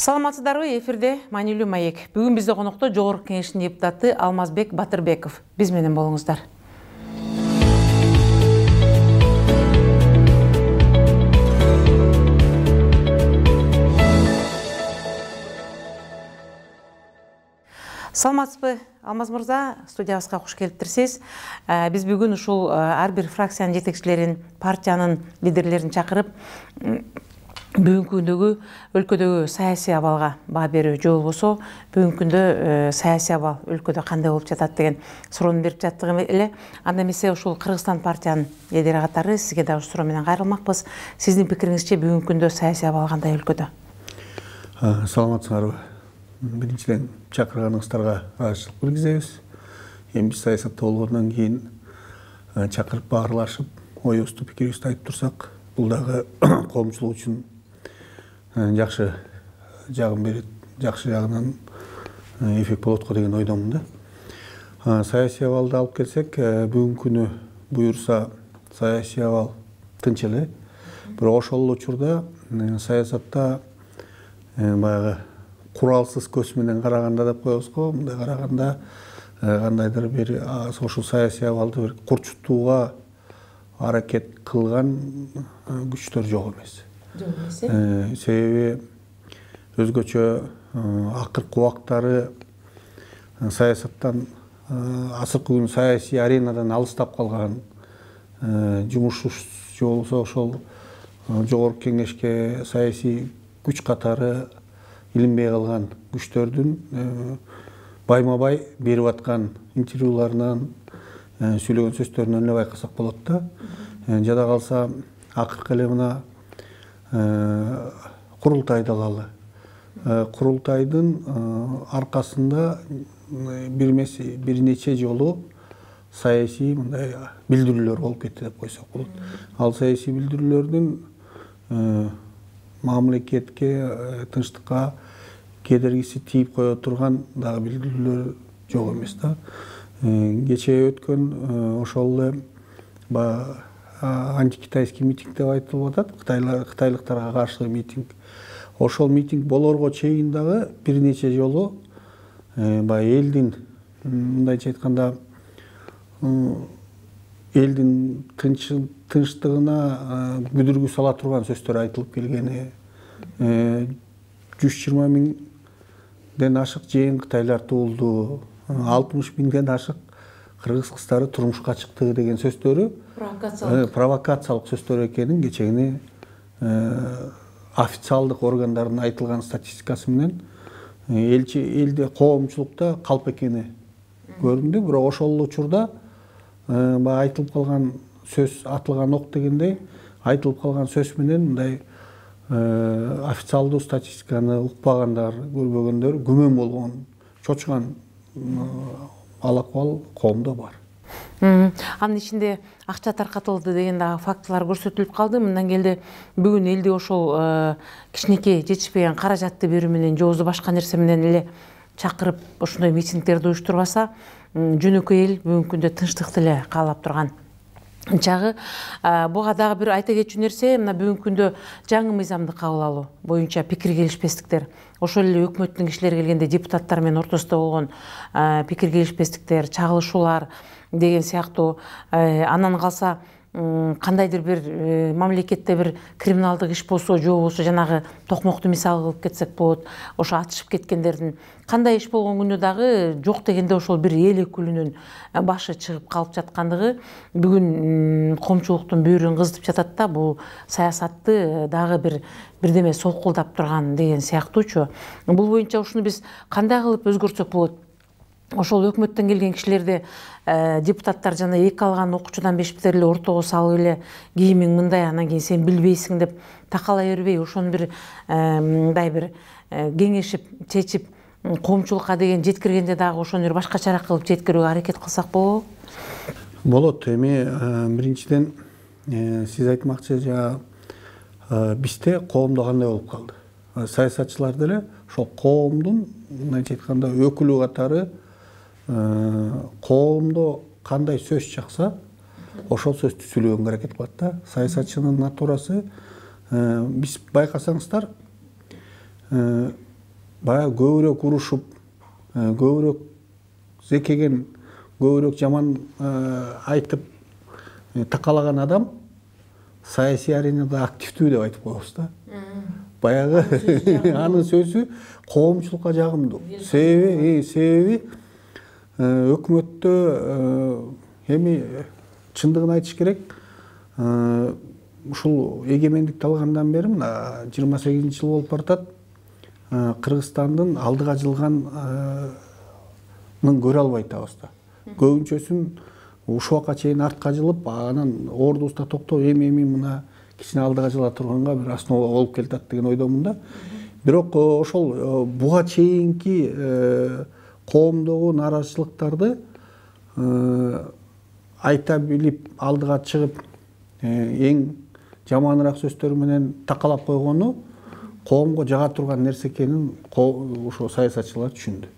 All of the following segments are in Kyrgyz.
Саламатсыздарбы, эфирде Маанилүү маек. Бүгүн бизде конокто Жогорку Кеңештин депутаты Алмазбек Батырбеков. Биз менен болуңуздар. Саламатсызбы, Алмаз мырза, студиябызга куш келиптирсиз. Биз бүгүн ушул ар бир фракциянын жетекчилерин, партиянын лидерлерин чакырып, бүгүнкү күндөгү өлкөдөгү саясий абалга баа берүү же болбосо бүгүнкү күндө саясий абал өлкөдө кандай болуп жатат деген суроону берип жаттык эле. Анда эмесе ушул Кыргызстан партиянын лидери катары сизге да ушул суроо менен кайрылмакпыз. Сиздин пикириңизче бүгүнкү күндө саясий абал кандай өлкөдө? Саламатсыңарбы. Биринчиден чакырганыңыздарга ыраазычылык билгизебиз. Эми биз саясатта болгондон кийин чакырып баарлашып, оюбузду, пикирибизди айтып турсак, бул дагы коомчулук үчүн жакшы жагын берет, жакшы жагынан эффект болот го деген ойдомун да. Саясий абалды алып келсек, бүгүнкү күнү буюрса саясий абал тынч эле. Бирок ошол учурда саясатта баягы куралсыз көз менен караганда деп коебуз го, мындай караганда кандайдыр бир ошол саясий абалды бир курчутууга аракет кылган күчтөр жок эмес. Себеби өзгөчө акыркы убактары саясаттан, азыркы күн саясий аренадан алыстап калган, жумушсуз же болбосо ошол Жогорку Кеңешке саясий күч катары илинбей калган күчтөрдүн байма-бай берип аткан интервьюларынан, сүйлөгөн сөздөрүнөн эле байкасак болот да. Жада калса акыркы эле мына курултайды алалы. Курултайдын аркасында бир нече жолу саясий мындай билдирүүлөр болуп кетти деп койсок болот. Ал саясий билдирүүлөрдүн мамлекетке, тынчтыкка кедергиси тийип кое турган дагы билдирүүлөр жок эмес да. Кечээ өткөн ошол эле антикитайский митинг деп айтылып атат, кытайлыктарга каршы митинг. Ошол митинг болорго чейин дагы бир нече жолу элдин, мындайча айтканда, элдин тынчтыгына бүдүргү сала турган сөздөр айтылып келгени, 120 миңден ашык жээн кытайлар туулду, 60 миңден ашык кыргыз кыздары турмушка чыкты деген сөздөрү провокациялык сөздөр экенин кечээни официалдык органдардын айтылган статистикасы менен элде, коомчулукта калп экени көрүндү. Бирок ошол учурда айтылып калган сөз атылган ок дегендей, айтылып калган сөз менен мындай официалдуу статистиканы укпагандар, көрбөгөндөр, күмөн болгон, чочуган ал-акыбал коомдо бар. Анын ичинде акча таркатылды деген дагы фактылар көрсөтүлүп калды. Мындан келди бүгүн элди ошол кичинекей жетишпеген каражатты берүү менен же болбосо башка нерсе менен эле чакырып ошондой митингдерди уюштурбаса, жөнөкөй эл бүгүнкү күндө тынчтыкты эле каалап турган чагы. Буга дагы бир айта кетчү нерсе, мына бүгүнкү күндө жаңы мыйзамды кабыл алуу боюнча пикир келишпестиктер, ошол эле өкмөттүн кишилери келгенде депутаттар менен ортосунда болгон пикир келишпестиктер, чагылышуулар деген сыяктуу, анан калса кандайдыр бир мамлекетте бир криминалдык иш болсо же болбосо жанагы токмокту мисал кылып кетсек болот, ошо атышып кеткендердин кандай иш болгон күндө дагы жок дегенде ошол бир эл өкүлүнүн башы чыгып калып жаткандыгы бүгүн коомчулуктун бүйүрүн кыздырып жатат да. Бул саясатты дагы бирдеме солкулдап турган деген сыяктуучу. Бул боюнча ушуну биз кандай кылып өзгөртсөк болот? Ошол өкмөттөн келген кишилерди депутаттар жана эки алган окуучудан бешиптер эле ортого салып эле кийимиң мындай, анан кийин сен билбейсиң деп такала бербей, ошону бир мындай бир кеңешип, чечип, коомчулукка деген жеткиргенде дагы ошону бир башкачараак кылып жеткирүүгө аракет кылсак болобу? Болот. Эми биринчиден сиз айтмакчы, бизде коомдо кандай болуп калды? Саясатчылар деле ошол коомдун, мындайча айтканда, өкүлү катары коомдо кандай сөз чакса, ошол сөздү сүйлөгөнгө аракет кылат да. Саясатчынын натурасы, биз байкасаңыздар, баягы көбүрөөк урушуп, көбүрөөк зекеген, көбүрөөк жаман айтып такалаган адам саясий аренада активдүү деп айтып коебуз да. Баягы анын сөзү коомчулукка жагымдуу. Себеби өкмөттө эми чындыгын айтыш керек, ушул эгемендикти алгандан бери мына 28 жыл болуп баратат. Кыргызстандын алдыга жылганын көрө албай атабыз да. Көбүнчөсүн ушул убакка чейин артка жылып, анан ордубузда токтоп, эми мына кичине алдыга жыла турганга бир основа болуп келатат деген ойдомун да. Бирок ошол буга чейинки коомдогу нааразычылыктарды айта билип, алдыга чыгып, эң жаманыраак сөздөр менен такалап койгону коомго жага турган нерсе экенин ошо саясатчылар түшүндү.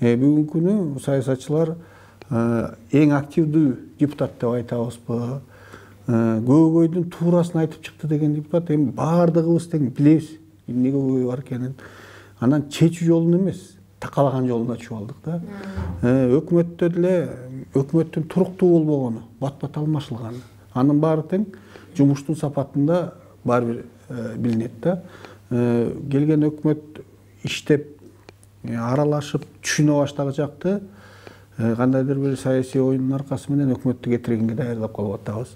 Бүгүнкү күнү саясатчылар эң активдүү депутат деп айтабызбы, көбөйдүн туурасын айтып чыкты деген депутат, эми баардыгыбыз тең билебиз эмне көбөй бар экенин. Анан чечүү жолун эмес, такалаган жолуна түшүп алдык да. Өкмөттө деле өкмөттүн туруктуу болбогону, бат-бат алмашылганы. Анын баары тең жумуштун сапатында баары бир билинет да. Келген өкмөт иштеп, аралашып, түшүнө баштагы жакты кандайдыр бир саясий оюндун аркасы менен өкмөттү кетиргенге даярдап калып атабыз.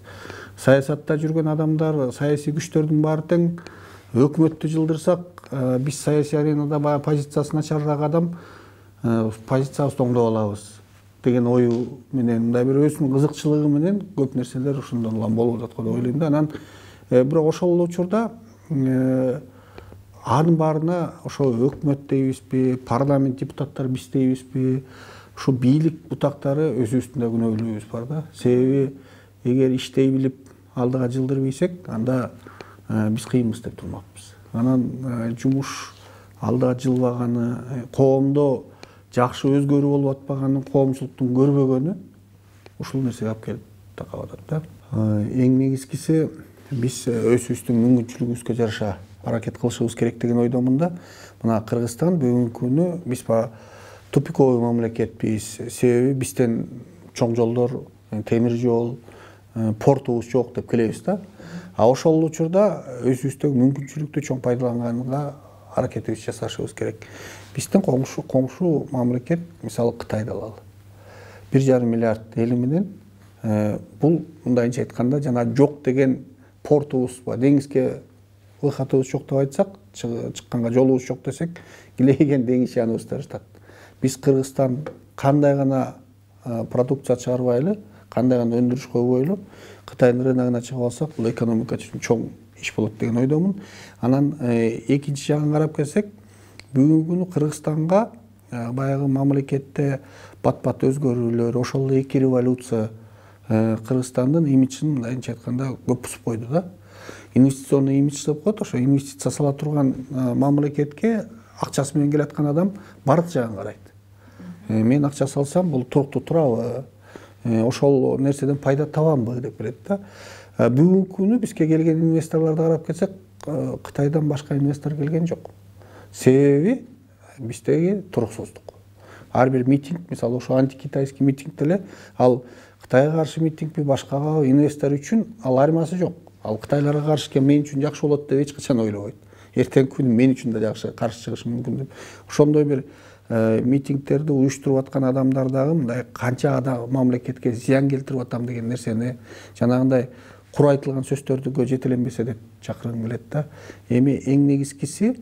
Саясатта жүргөн адамдар, саясий күчтөрдүн баары тең өкмөттү жылдырсак, биз саясий аренада баягы позициясы начарыраак адам позициябызды оңдоп алабыз деген ою менен, мындай бир өзүнүн кызыкчылыгы менен көп нерселер ошондон улам болуп атат го деп ойлойм да. Анан бирок ошол эле учурда анын баарына ошо өкмөт дейбизби, парламент депутаттары биз дейбизби, ошо бийлик бутактары өзүбүздүн да күнөөлүүбүз бар да. Себеби эгер иштей билип алдыга жылдырбайсек, анда биз кыйынбыз деп турмакпыз. Анан жумуш алдыга жылбаганы, коомдо жакшы өзгөрүү болуп атпаганын коомчулуктун көрбөгөнү ушул нерсеге алып келип такап атат да. Эң негизгиси биз өзүбүздүн мүмкүнчүлүгүбүзгө жараша аракет кылышыбыз керек деген ойдомун да. Мына Кыргызстан бүгүнкү күнү биз тупиковый мамлекетпиз. Себеби бизден чоң жолдор, темир жол, портубуз жок деп келебиз да. Ошол учурда өзүбүздөгү мүмкүнчүлүктү чоң пайдаланганга аракетибизди жасашыбыз керек. Биздин коңшу мамлекет, мисалы Кытайды алалы. 1,5 миллиард эли менен бул мындайынча айтканда жана жок деген портубуз бар, деңизге выходубуз жок деп айтсак, чыкканга жолубуз жок десек, килейген деңиз яныбызда жатат. Биз Кыргызстан кандай гана продукция чыгарбайлы, кандай гана өндүрүш койбойлу, Кытайдын рыногуна чыгып алсак, бул экономика үчүн чоң иш болот деген ойдомун. Анан экинчи жагын карап келсек, бүгүнкү күнү Кыргызстанга баягы мамлекетте бат-бат өзгөрүүлөр, ошол эле 2 революция Кыргызстандын имиджин мындайынча айтканда көп бузуп койду да. Инвестиционный имидж деп коет, ошо инвестиция сала турган мамлекетке акчасы менен келаткан адам бардык жагын карайт. Мен акча салсам, бул туруктуу турабы, ошол нерседен пайда табамбы деп билет да. Бүгүнкү күнү бизге келген инвесторлорду карап келсек, Кытайдан башка инвестор келген жок. Себеби биздеги туруксуздук. Ар бир митинг, мисалы ошо антикитайский митинг деле, ал Кытайга каршы митингби, башкага инвестор үчүн ал айырмасы жок. Ал Кытайларга каршы келген мен үчүн жакшы болот деп эч качан ойлобойт. Эртеңки күнү мен үчүн да жакшы каршы чыгышы мүмкүн деп. Ошондой бир митингтерди уюштуруп аткан адамдар дагы мындай канча мамлекетке зыян келтирип атам деген нерсени, жанагындай кур айтылган сөздөргө жетеленбесе деп чакыргым келет да. Эми эң негизгиси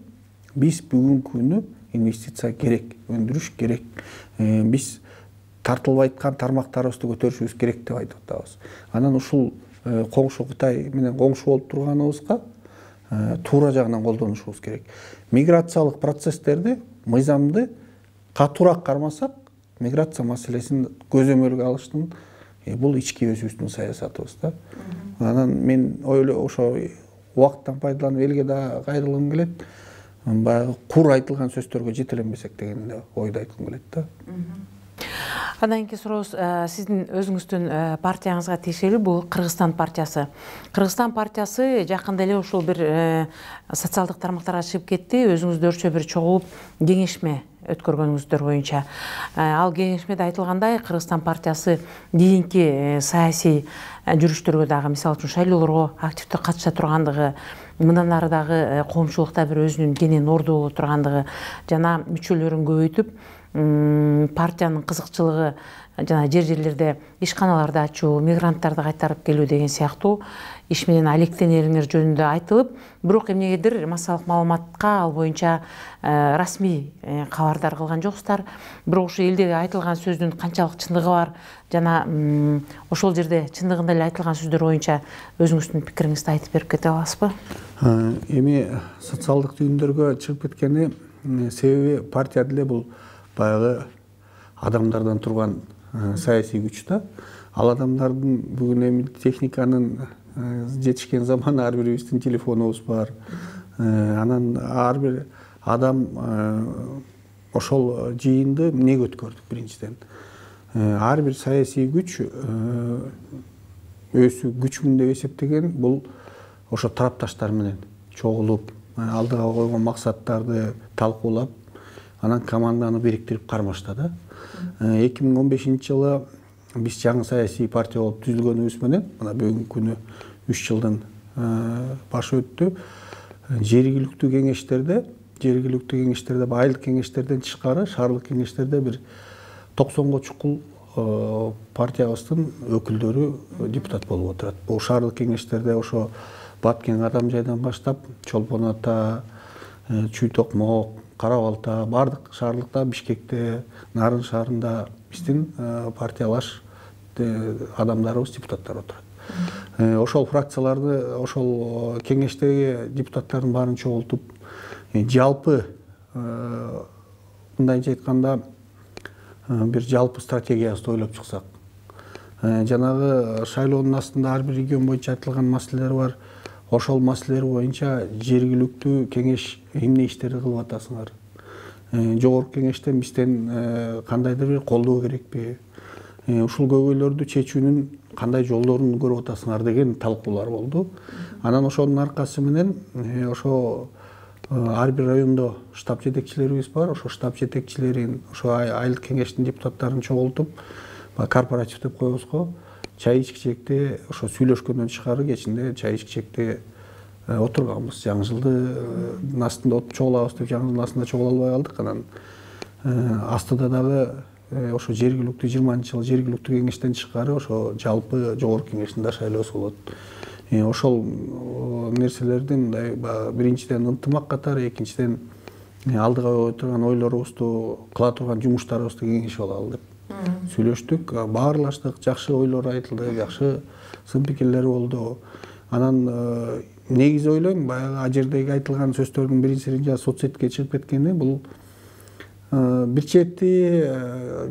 биз бүгүнкү күнү инвестиция керек, өндүрүш керек. Биз тартылбай аткан тармактарыбызды көтөрүшүбүз керек деп айтып атабыз. Анан ушул коңшу Кытай менен коңшу болуп турганыбызга туура жагынан колдонушубуз керек. Миграциялык процесстерди, мыйзамды катуураак кармасак, миграция маселесин көзөмөлгө алыштын бул ички өзүбүздүн саясатыбыз да. Анан мен ошо убакыттан пайдаланып элге да кайрылгым келет. Баягы кур айтылган сөздөргө жетеленбесек деген ойду айткым келет да. Андан кийинки сурообуз сиздин өзүңүздүн партияңызга тиешелүү бул Кыргызстан партиясы. Кыргызстан партиясы жакында эле ушул бир социалдык тармактарга чыгып кетти. Өзүңүздөрчө бир чогулуп кеңешме өткөргөнүңүздөр боюнча. Ал кеңешмеде айтылгандай, Кыргызстан партиясы кийинки саясий жүрүштөргө дагы, мисалы үчүн шайлоолорго активдүү катыша тургандыгы, мындан ары дагы коомчулукта бир өзүнүн кенен орду боло тургандыгы жана мүчөлөрүн көбөйтүп, партиянын кызыкчылыгы жана жерлерде ишканаларды ачуу, мигранттарды кайтарып келүү деген сыяктуу иш менен алектенериңер жөнүндө айтылып, бирок эмнегедир массалык маалыматка ал боюнча расмий кабардар кылган жоксуздар. Бирок ушу элдеги айтылган сөздүн канчалык чындыгы бар жана ошол жерде чындыгында эле айтылган сөздөр боюнча өзүңүздүн пикириңизди айтып берип кете аласызбы? Эми социалдык түйүндөргө чыгып кеткени себеби партия деле бул баягы адамдардан турган саясий күч да. Ал адамдардын бүгүн эми техниканын жетишкен заманы, ар бирибиздин телефонубуз бар. Анан ар бир адам ошол жыйынды эмнеге өткөрдүк биринчиден. Ар бир саясий күч өзү күчүн деп эсептеген бул ошо тарапташтар менен чогулуп, алдыга койгон максаттарды талкуулап, анан команданы бириктирип кармашта да. 2015-жылы биз жаңы саясий партия болуп түзүлгөнүбүз менен, мына бүгүнкү күнү 3 жылдын башы өттү. Жергиликтүү кеңештерде, айылдык кеңештерден тышкары, шаардык кеңештерде бир 90го чукул партиябыздын өкүлдөрү депутат болуп отурат. Бул шаардык кеңештерде ошо Баткен Кадамжайдан баштап, Чолпон Ата, Чүй Токмок, Кара Балта, бардык шаардыкта, Бишкекте, Нарын шаарында биздин партиялаш адамдарыбыз, депутаттар отурат. Ошол фракцияларды, ошол кеңештеги депутаттардын баарын чогултуп, жалпы мындайча айтканда бир жалпы стратегиясы ойлоп чыксак. Жанагы шайлоонун астында ар бир регион боюнча айтылган маселелер бар. Ошол маселелер боюнча жергиликтүү кеңеш эмне иштерди кылып атасыңар? Жогорку кеңештен бизден кандайдыр бир колдоо керекпи? Ушул көйгөйлөрдү чечүүнүн кандай жолдорун көрүп атасыңар деген талкуулар болду. Анан ошонун аркасы менен ошо ар бир райондо штаб жетекчилерибиз бар. Ошо штаб жетекчилерин, ошо айылдык кеңештин депутаттарын чогултуп, корпоратив деп коебуз го. Чай ичкичекте ошо сүйлөшкөндөн тышкары кечинде чай ичкичекте отурганбыз. Жаңы жылдын астында чогулабыз деп жаңы жылдын астында чогула албай калдык. Анан астыда дагы ошо жергиликтүү 20-жылы жергиликтүү кеңештен тышкары ошо жалпы жогорку кеңештин да шайлоосу болот. Ошол нерселердин мындай биринчиден ынтымак катары, экинчиден алдыга кое турган ойлорубузду, кыла турган жумуштарыбызды кеңешип алалы деп сүйлөштүк, баарлаштык, жакшы ойлор айтылды, жакшы сын пикирлер болду. Анан негизи ойлойм, баягы ал жердеги айтылган сөздөрдүн биринчи соцсетке чыгып кеткени бул бир чети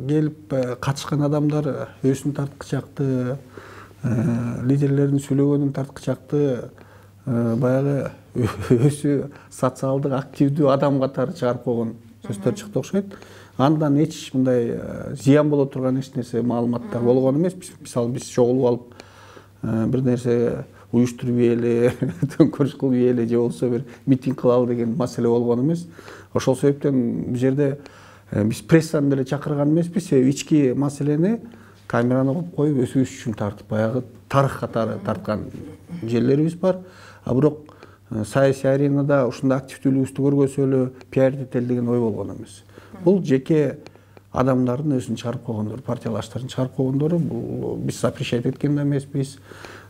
келип катышкан адамдар өзүн тарткычакты, лидерлердин сүйлөгөнүн тарткычакты, баягы өзү социалдык активдүү адам катары чыгарып койгон сөздөр чыкты окшойт. Андан эч мындай зыян боло турган эч нерсе маалыматтар болгон эмес. Мисалы биз чогулуп алып бир нерсе уюштуруп ийели, төңкөрүш кылып ийели же болбосо бир митинг кылалы деген маселе болгон эмес. Ошол себептен бул жерде биз прессаны деле чакырган эмеспиз. Себеби ички маселени камераны коюп коюп өзүбүз үчүн тартып, баягы тарых катары тарткан жерлерибиз бар. А бирок саясий аренада ушундай активдүүлүгүбүздү көргөзөлү, пиар этели деген ой болгон эмес. Бул жеке адамдардын өзүн чыгарып койгондору, партиялаштарын чыгарып койгондору, бул биз запрещать эткен да эмеспиз.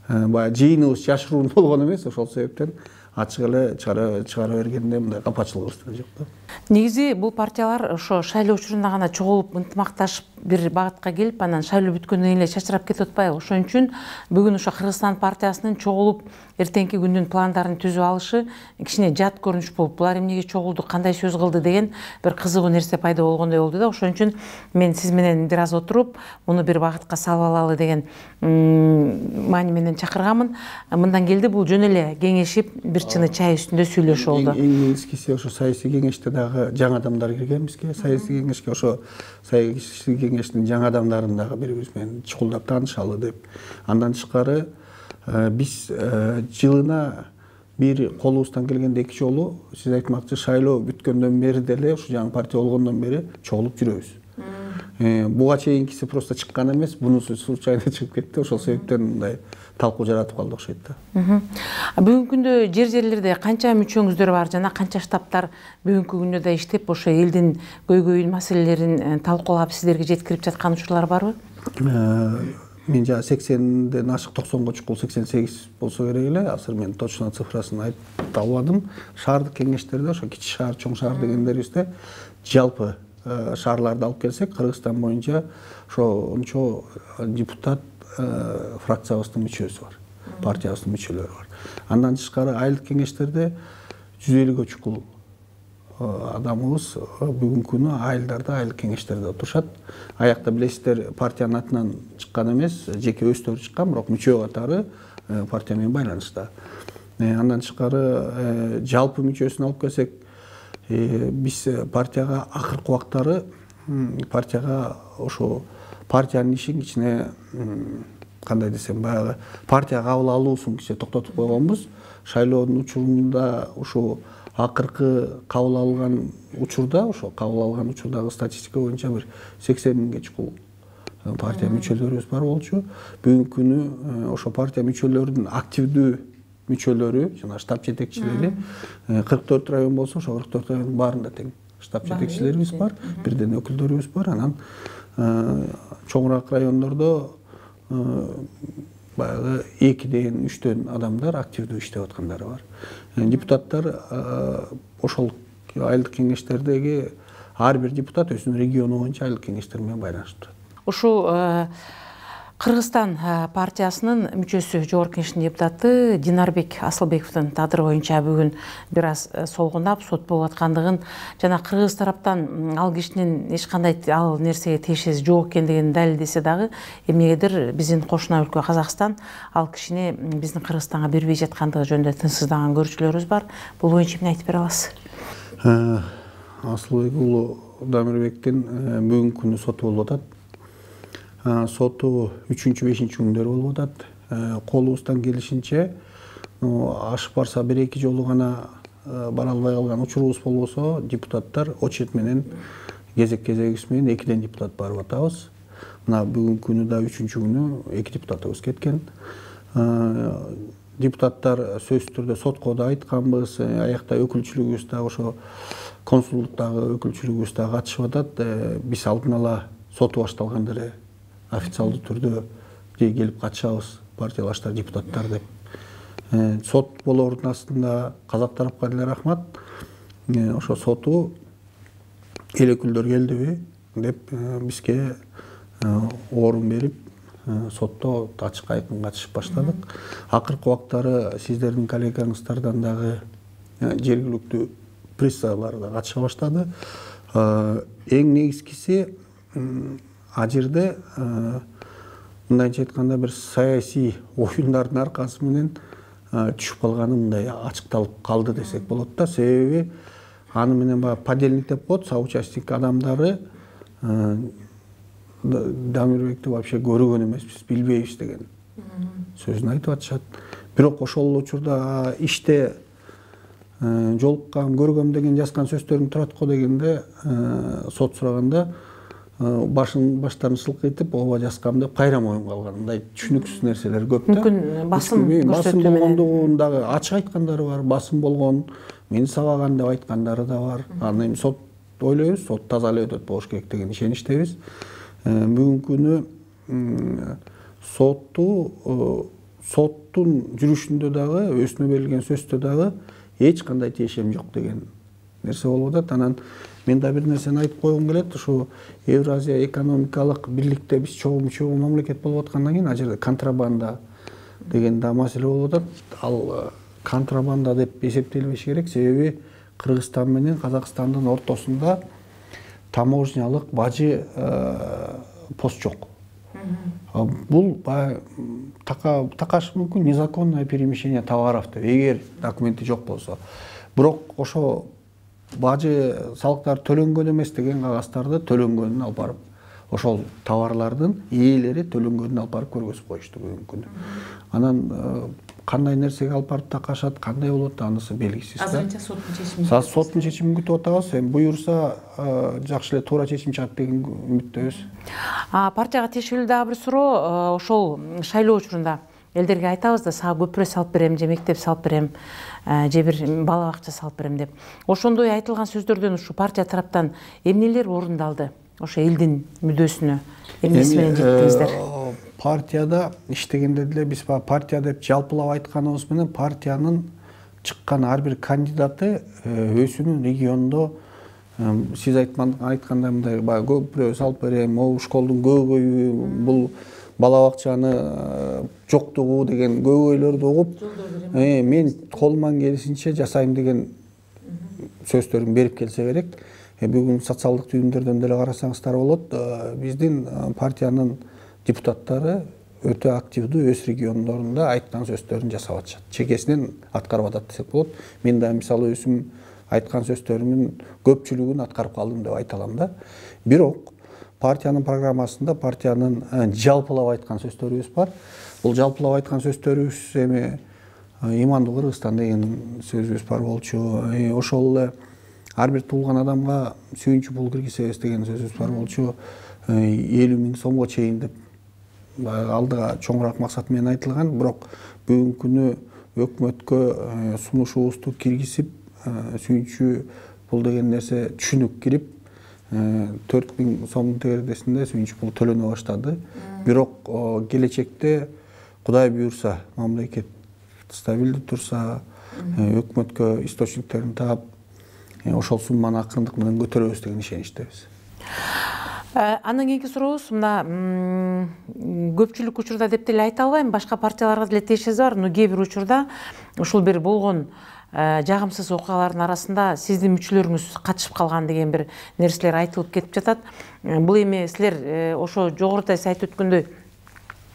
Баягы жыйыныбыз жашыруун болгон эмес, ошол себептен ачык эле чыгара бергенде мындай капачылыгыбыз деле жок да. Негизи бул партиялар ошо шайлоо учурунда гана чогулуп, ынтымакташып бир багытка келип, анан шайлоо бүткөндөн кийин эле чачырап кетип атпайбы? Ошон үчүн бүгүн ошо Кыргызстан партиясынын чогулуп эртеңки күндүн пландарын түзүп алышы кичине жат көрүнүш болуп, булар эмнеге чогулду, кандай сөз кылды деген бир кызыгуу нерсе пайда болгондой болду да. Ошон үчүн мен сиз менен бир аз отуруп, муну бир багытка салып алалы деген маани менен чакырганмын. Мындан келди бул жөн эле кеңешип, бир чыны чай үстүндө сүйлөшүү болду. Эң негизгиси ошо саясий кеңеште дагы жаңы адамдар кирген бизге. Саясий кеңешке ошо саясий кеңештин жаңы адамдарын дагы бири бириз менен чукулдап таанышалы деп. Андан тышкары биз жылына бир колубуздан келгенде 2 жолу сиз айтмакчы шайлоо бүткөндөн бери деле ушу жаңы партия болгондон бери чогулуп жүрөбүз. Буга чейинкиси просто чыккан эмес, бунусу случайно чыгып кетти. Ошол себептен мындай талкуу жаратып калды окшойт да. Бүгүнкү күндө жерлерде канча мүчөңүздөр бар жана канча штабтар бүгүнкү күндө да иштеп ошо элдин көйгөйүн, маселелерин талкуулап сиздерге жеткирип жаткан учурлар барбы? Мен жана 80ден ашык 90го чукул 88 болсо керек эле. Азыр мен точно цифрасын айтып албадым. Шаардык кеңештерде ошо кичи шаар, чоң шаар дегендерибизде жалпы шаарларды алып келсек, Кыргызстан боюнча ошо ончо депутат фракциябыздын мүчөсү бар, партиябыздын мүчөлөрү бар. Андан тышкары айылдык кеңештерде 150гө чукул адамыбыз бүгүнкү күнү айылдарда, айылдык кеңештерде отурушат. Аякта билесиздер, партиянын атынан чыккан эмес, жеке өздөрү чыккан, бирок мүчө катары партия менен байланышта. Андан тышкары жалпы мүчөсүн алып келсек, биз партияга акыркы убактары партияга ошо партиянын ишин кичине кандай десем, баягы партия кабыл алуусун кичине токтотуп койгонбуз. Шайлоонун учурунда ошо акыркы кабыл алган учурдагы статистика боюнча бир 80 миңге чукул партия мүчөлөрүбүз бар болчу. Бүгүнкү күнү ошо партия мүчөлөрүнүн активдүү мүчөлөрү, жана штаб жетекчилери 44 район болсо, ошо 44 райондун баарында тең штаб жетекчилерибиз бар, бирден өкүлдөрүбүз бар. Анан чоңураак райондордо баягы 2ден 3дөн адамдар активдүү иштеп аткандары бар. Депутаттар ошол айылдык кеңештердеги ар бир депутат өзүнүн региону боюнча айылдык кеңештер менен байланышып турат. Ушул Кыргызстан партиясынын мүчөсү, жогорку кеңештин депутаты Динарбек Асылбековдун тагдыры боюнча бүгүн бир аз солгунап сот болуп аткандыгын жана кыргыз тараптан ал кишинин эч кандай ал нерсеге тиешеси жок экендигин далилдесе дагы, эмнегедир биздин кошуна өлкө Казакстан ал кишини биздин Кыргызстанга бербей жаткандыгы жөнүндө тынчсыздаган көрүүчүлөрүбүз бар. Бул боюнча эмне айтып бере аласыз? Асылбек уулу Дамирбектин бүгүнкү күнү соту болуп атат. Соту 3-5 күндөр болуп атат. Колубуздан келишинче ашып барса 1-2 жолу гана бара албай калган учурубуз болбосо, депутаттар очередь менен кезек-кезегибиз менен 2ден депутат барып атабыз. Мына бүгүнкү күнү да 3-чү күнү 2 депутатыбыз кеткен. Депутаттар сөзсүз түрдө сотко да айтканбыз, аякта өкүлчүлүгүбүз да ошо консулдуктагы өкүлчүлүгүбүз да катышып атат. Биз алдын ала соту башталганда эле официалдуу түрдө келип катышабыз, партиялаштар, депутаттар деп. Сот болоордун астында казак тарапка деле рахмат. Ошо соту эл өкүлдөр келдиби деп бизге орун берип, сотто ачык айкын катышып баштадык. Акыркы убактары сиздердин коллегаңыздардан дагы жергиликтүү прессалар да катыша баштады. Эң негизгиси ал жерде мындайча айтканда бир саясий оюндардын аркасы менен түшүп калганы мындай ачыкталып калды десек болот да. Себеби аны менен баягы подельник деп коет, соучастник адамдары Дамирбекти вообще көргөн эмеспиз, билбейбиз деген сөзүн айтып атышат. Бирок ошол учурда иште жолуккан, көргөм деген жазган сөздөрүң турат го дегенде сот сураганда баштарын сылкыйтып, ооба жазгам деп кайра моюнга алган. Мындай түшүнүксүз нерселер көп да. Мүмкүн басым көрсөтүү болгондугун дагы ачык айткандары бар, басым болгон, мени сабаган деп айткандары да бар. Аны эми сот ойлойбуз, сот таза эле өтөт болуш керек деген ишеничтебиз. Бүгүнкү күнү соттун жүрүшүндө дагы, өзүнө берилген сөздө дагы эч кандай тиешем жок деген нерсе болуп атат. Анан мен да бир нерсени айтып койгум келет. Ушу Евразия экономикалык бирликте биз чогуу мамлекет болуп аткандан кийин ал жерде контрабанда деген да маселе болуп атат. Ал контрабанда деп эсептелбеши керек, себеби Кыргызстан менен Казакстандын ортосунда таможнялык бажы пост жок. Бул такашы мүмкүн незаконное перемещение товаров деп, эгер документи жок болсо. Бирок ошо бажы салыктар төлөнгөн эмес деген кагаздарды төлөнгөнүн алып барып ошол товарлардын ээлери төлөнгөнүн алып барып көргөзүп коюшту бүгүнкү күнү. Анан кандай нерсеге алып барып такашат, кандай болот анысы белгисиз. Азырынча соттун чечими. Соттун чечимин күтүп атабыз. Эми буюрса жакшы эле туура чечим чыгат деген үмүттөбүз. Партияга тиешелүү дагы бир суроо, ошол шайлоо учурунда элдерге айтабыз да, сага көпүрө салып берем, же мектеп салып берем, же бир бала бакча салып берем деп. Ошондой айтылган сөздөрдөн ушу партия тараптан эмнелер орундалды? Ошо элдин мүддөсүнө эмнеси менен жеттиңиздер? Партияда иштегенде деле биз партия деп жалпылап айтканыбыз менен партиянын чыккан ар бир кандидаты өзүнүн региондо сиз айткандай мындай көпүрө салып берем, могу школдун көбөйүү, бул бала бакчаны жоктугу деген көбөйлөрдү угуп, мен колуман келишинче жасайм деген сөздөрүн берип келсе керек. Бүгүн социалдык түйүндөрдөн деле карасаңыздар болот, биздин партиянын депутаттары өтө активдүү өз региондорунда айткан сөздөрүн жасап атышат. Чекесинен аткарып атат десек болот. Мен да мисалы өзүм айткан сөздөрүмдүн көпчүлүгүн аткарып калдым деп айта алам да. Бирок партиянын программасында партиянын жалпылап айткан сөздөрүбүз бар. Бул жалпылап айткан сөздөрүбүз эми имандуу Кыргызстан деген сөзүбүз бар болчу. Ошол эле ар бир туулган адамга сүйүнчү пул киргизебиз деген сөзүбүз бар болчу. 50 000 сомго чейин деп алдыга чоңураак максат менен айтылган. Бирок бүгүнкү күнү өкмөткө сунушубузду киргизип, сүйүнчү пул деген нерсе түшүнүк кирип, 4 000 сомдун тегересинде сүйүнчү пул төлөнө баштады. Бирок келечекте Кудай буйрса, мамлекет стабилдүү турса, өкмөткө источниктерин таап, ошол сумманы акырындык менен көтөрөбүз деген ишеничтебиз. Андан кийинки сурообуз мына көпчүлүк учурда деп деле айта албайм, башка партияларга деле тиешеси бар, но кээ бир учурда ушул бир болгон жагымсыз окуялардын арасында сиздин мүчөлөрүңүз катышып калган деген бир нерселер айтылып кетип жатат. Бул эми силер ошо жогоруда сиз айтып өткөндөй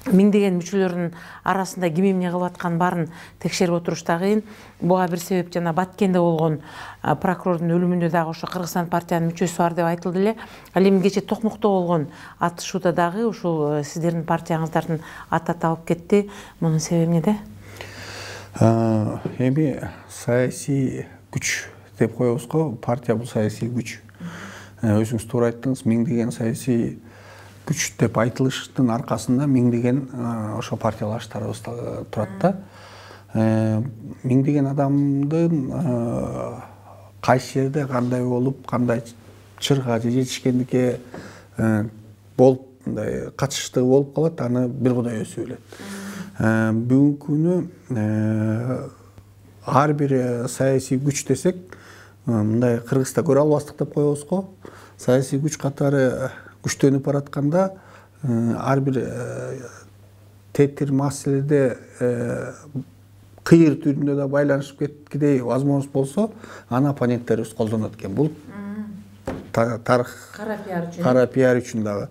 миңдеген мүчөлөрдүн арасында ким эмне кылып атканын баарын текшерип отуруш да кыйын. Буга бир себеп жана Баткенде болгон прокурордун өлүмүндө дагы ошо Кыргызстан партиянын мүчөсү бар деп айтылды эле. Ал эми кече Токмокто болгон атышууда дагы ушул сиздердин партияңыздардын аты аталып кетти. Мунун себеби эмнеде? Эми саясий күч деп коебуз го, партия бул саясий күч. Өзүңүз туура айттыңыз, миңдеген саясий күч деп айтылыштын аркасында миңдеген ошо партиялаштарыбыз турат да. Миңдеген адамдын кайсы жерде кандай болуп, кандай чырга же жетишкендикке болуп, мындай катышыштыгы болуп калат, аны бир Кудай өзү билет. Бүгүнкү күнү ар бир саясий күч десек, мындай Кыргызда көрө албастык деп коебуз го. Саясий күч катары күчтөнүп баратканда ар бир тетир маселеде кыйыр түрүндө да байланышып кеткидей возможность болсо, аны оппоненттерибиз колдонот экен. Бул тарых кара пиар үчүн дагы.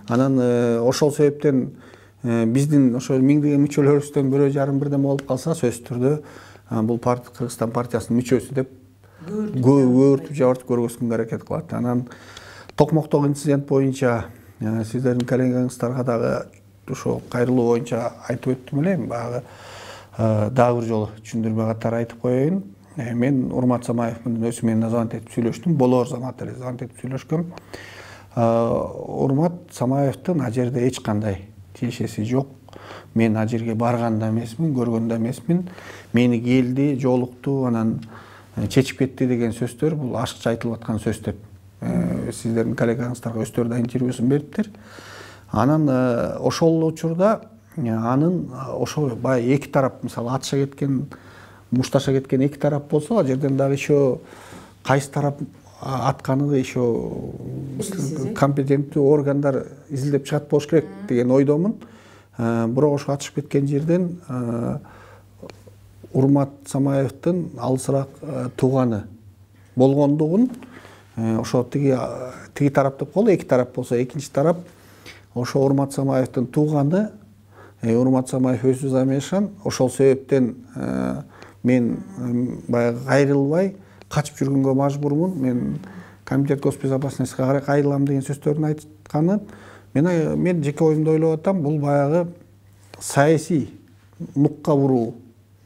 Анан ошол себептен биздин ошо миңдеген мүчөлөрүбүздөн бирөө жарым бирдеме болуп калса, сөзсүз түрдө бул Кыргызстан партиясынын мүчөсү деп көөртүп жабыртып көргөзгөнгө аракет кылат. Анан Токмоктогу инцидент боюнча сиздердин коллегаңыздарга дагы ошо кайрылуу боюнча айтып өттүм эле. Баягы дагы бир жолу түшүндүрмө катары айтып коеюн. Мен Урмат Самаев менен өзү менен звонок этип сүйлөштүм. Болор замат эле звонок этип сүйлөшкөм. Урмат Самаевдин ал жерде эч кандай тиешеси жок. Мен ал жерге барган да эмесмин, көргөн да эмесмин. Мени келди, жолукту, анан чечип кетти деген сөздөр бул ашыкча айтылып аткан сөз деп сиздердин коллегаңыздарга өздөрү да интервьюсун бериптир. Анан ошол учурда анын ошо баягы эки тарап, мисалы атыша кеткен, мушташа кеткен эки тарап болсо, ал жерден дагы еще кайсы тарап атканы еще компетенттүү органдар изилдеп чыгат болуш керек деген ойдомун. Бирок ошо атышып кеткен жерден Урмат Самаевдин алысыраак тууганы болгондугун ошо тиги тарап деп коелу, эки тарап болсо, экинчи тарап ошо Урмат Самаевдин тууганы, Урмат Самаев өзү замешан, ошол себептен мен баягы кайрылбай качып жүргөнгө мажбурмун. Мен комитет госбезопасностьга кайрылам деген сөздөрүн айтканы. Мен жеке оюмда ойлоп атам, бул баягы саясий нукка буруу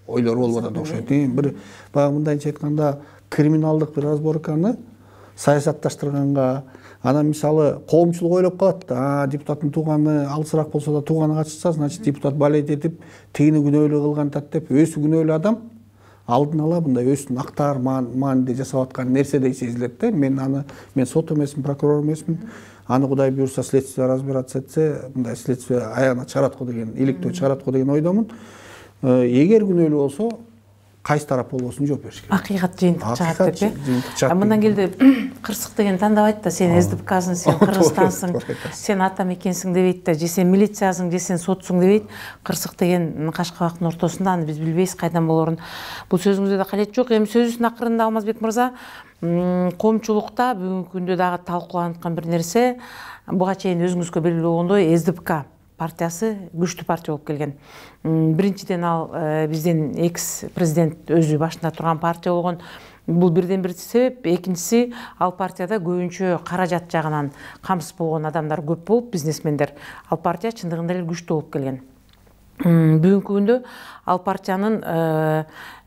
ойлор болуп атат окшойт. Бир баягы мындайча айтканда криминалдык бир разборканы саясатташтырганга, анан мисалы коомчулук ойлоп калат да, депутаттын тууганы алысыраак болсо да тууганы качса, значит депутат балет этип, тигини күнөөлүү кылган деп, өзү күнөөлүү адам алдын ала мындай өзүнүн актаар мааниде жасап аткан нерседей сезилет да. Мен сот эмесмин, прокурор эмесмин. Аны Кудай буюрса следствие разбираться этсе, мындай следствие аягына чыгарат го деген, иликтөө чыгарат го деген ойдомун. Эгер күнөөлүү болсо, кайсы тарап болбосун жооп бериш керек. Акыйкат жыйынтык чыгат деп. Мындан келди кырсык деген тандабайт да, сен СДПКсың, сен Кыргызстансың, сен атам экенсиң дебейт да, же сен милициясың, же сен сотсуң дебейт. Кырсык деген кашкабактын ортосунда, аны биз билбейбиз кайдан болорун. Бул сөзүңүздө да калет жок. Эми сөзүбүздүн акырында Алмазбек мырза, коомчулукта бүгүнкү күндө дагы талкууланып аткан бир нерсе, буга чейин өзүңүзгө белгилүү болгондой, СДПК партиясы күчтүү партия болуп келген. Биринчиден ал биздин экс-президент өзү башында турган партия болгон. Бул бирден бир себеп. Экинчиси, ал партияда көбүнчө каражат жагынан камсыз болгон адамдар көп болуп, бизнесмендер. Ал партия чындыгында эле күчтүү болуп келген. Бүгүнкү күндө ал партиянын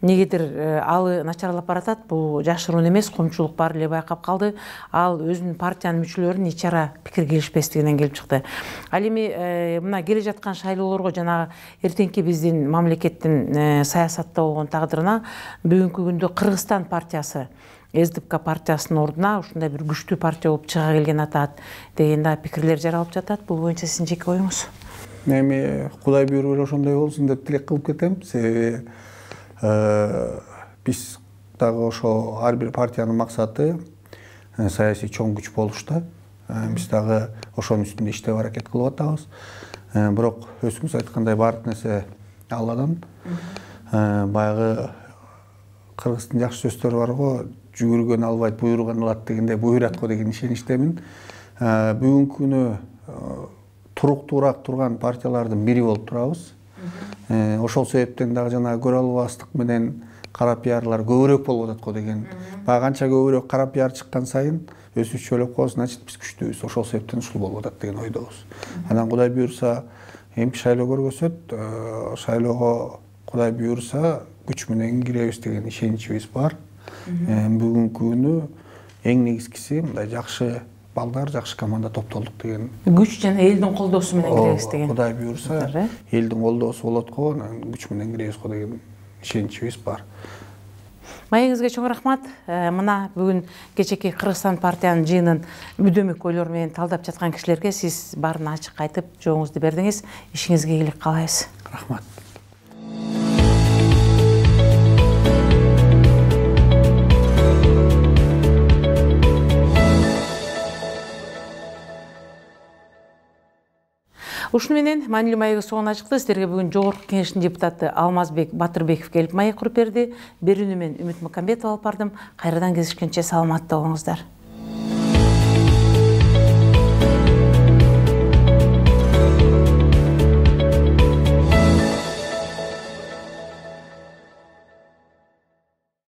негедир алы начарлап баратат. Бул жашыруун эмес, коомчулук баары эле байкап калды. Ал өзүнүн партиянын мүчөлөрүнүн ич ара пикир келишпестигинен келип чыкты. Ал эми мына келе жаткан шайлоолорго, жанагы эртеңки биздин мамлекеттин саясатта болгон тагдырына бүгүнкү күндө Кыргызстан партиясы СДПК партиясынын ордуна ушундай бир күчтүү партия болуп чыга келген атат деген да пикирлер жаралып жатат. Бул боюнча сиздин жеке оюңуз? Эми Кудай буйруп эле ошондой болсун деп тилек кылып кетем. Себеби биз дагы ошо ар бир партиянын максаты саясий чоң күч болуш да. Биз дагы ошонун үстүндө иштеп аракет кылып атабыз. Бирок өзүңүз айткандай баардык нерсе Алладан. Баягы кыргыздын жакшы сөздөрү бар го, жүгүргөн албайт, буйруган алат дегенде буйрат го деген ишеничтемин. Бүгүнкү күнү туруктуураак турган партиялардын бири болуп турабыз. Ошол себептен дагы жана көрө албастык менен кара пиарлар көбүрөөк болуп атат го деген. Баягы канча көбүрөөк кара пиар чыккан сайын өзүбүз чөйлөп коебуз, значит биз күчтүүбүз. Ошол себептен ушул болуп атат деген ойдобуз. Анан Кудай буюрса, эмки шайлоо көргөзөт, шайлоого Кудай буюрса күч менен киребиз деген ишеничибиз бар. Бүгүнкү күнү эң негизгиси мындай жакшы балдар, жакшы команда топтолдук деген. Күч жана элдин колдоосу менен киребиз деген. Кудай буюрса, элдин колдоосу болот го, күч менен киребиз го деген ишеничибиз бар. Маегиңизге чоң рахмат. Мына бүгүн кечеки Кыргызстан партиянын жыйынын мүдөмүк ойлору менен талдап жаткан кишилерге сиз баарын ачык айтып, жооңузду бердиңиз. Ишиңизге ийгилик каалайбыз. Рахмат. Ушуну менен маанилүү маегибиз соңуна чыкты. Сиздерге бүгүн Жогорку Кеңештин депутаты Алмазбек Батырбеков келип маек куруп берди. Берүүнү мен Үмүт Мукамбетова алып бардым. Кайрадан кездешкенче саламатта болуңуздар.